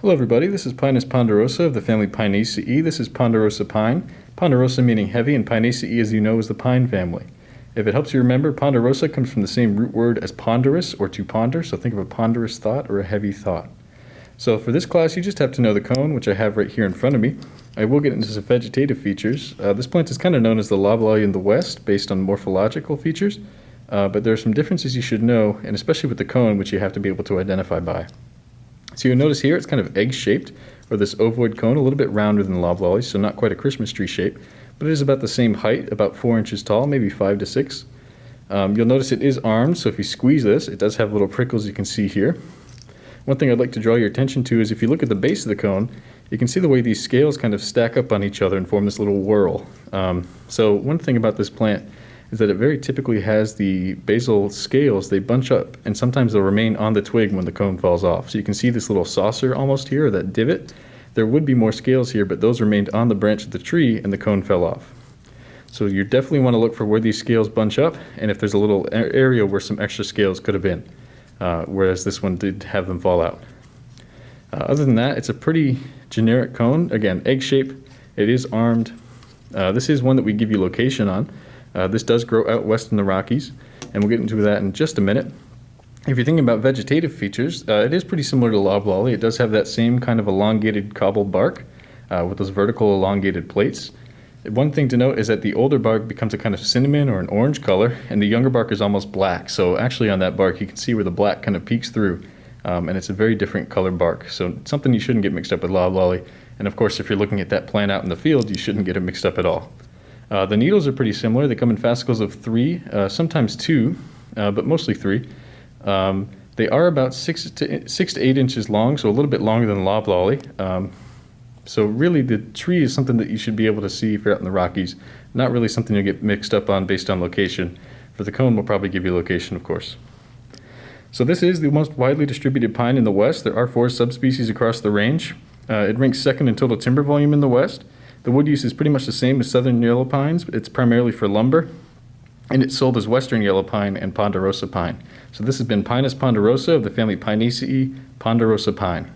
Hello everybody, this is Pinus ponderosa of the family Pinaceae. This is ponderosa pine. Ponderosa meaning heavy, and Pinaceae, as you know, is the pine family. If it helps you remember, ponderosa comes from the same root word as ponderous or to ponder, so think of a ponderous thought or a heavy thought. So for this class, you just have to know the cone, which I have right here in front of me. I will get into some vegetative features. This plant is kind of known as the loblolly in the West, based on morphological features, but there are some differences you should know, and especially with the cone, which you have to be able to identify by. So you'll notice here it's kind of egg-shaped, or this ovoid cone, a little bit rounder than the loblolly, so not quite a Christmas tree shape, but it is about the same height, about 4 inches tall, maybe 5 to 6. You'll notice it is armed, so if you squeeze this, it does have little prickles you can see here. One thing I'd like to draw your attention to is if you look at the base of the cone, you can see the way these scales kind of stack up on each other and form this little whorl. So one thing about this plant is that it very typically has the basal scales, they bunch up, and sometimes they'll remain on the twig when the cone falls off. So you can see this little saucer almost here, or that divot. There would be more scales here, but those remained on the branch of the tree and the cone fell off. So you definitely want to look for where these scales bunch up, and if there's a little area where some extra scales could have been, whereas this one did have them fall out. Other than that, it's a pretty generic cone. Again, egg shape, it is armed. This is one that we give you location on. This does grow out west in the Rockies, and we'll get into that in just a minute. If you're thinking about vegetative features, it is pretty similar to loblolly. It does have that same kind of elongated cobbled bark with those vertical elongated plates. One thing to note is that the older bark becomes a kind of cinnamon or an orange color, and the younger bark is almost black. So actually on that bark you can see where the black kind of peeks through, and it's a very different colored bark. So something you shouldn't get mixed up with loblolly, and of course if you're looking at that plant out in the field, you shouldn't get it mixed up at all. The needles are pretty similar. They come in fascicles of 3, sometimes 2, but mostly 3. They are about 6 to 8 inches long, so a little bit longer than loblolly. So really the tree is something that you should be able to see if you're out in the Rockies. Not really something you'll get mixed up on based on location. For the cone, we'll probably give you location, of course. So this is the most widely distributed pine in the West. There are 4 subspecies across the range. It ranks second in total timber volume in the West. The wood use is pretty much the same as southern yellow pines. It's primarily for lumber, and it's sold as western yellow pine and ponderosa pine. So this has been Pinus ponderosa of the family Pinaceae, ponderosa pine.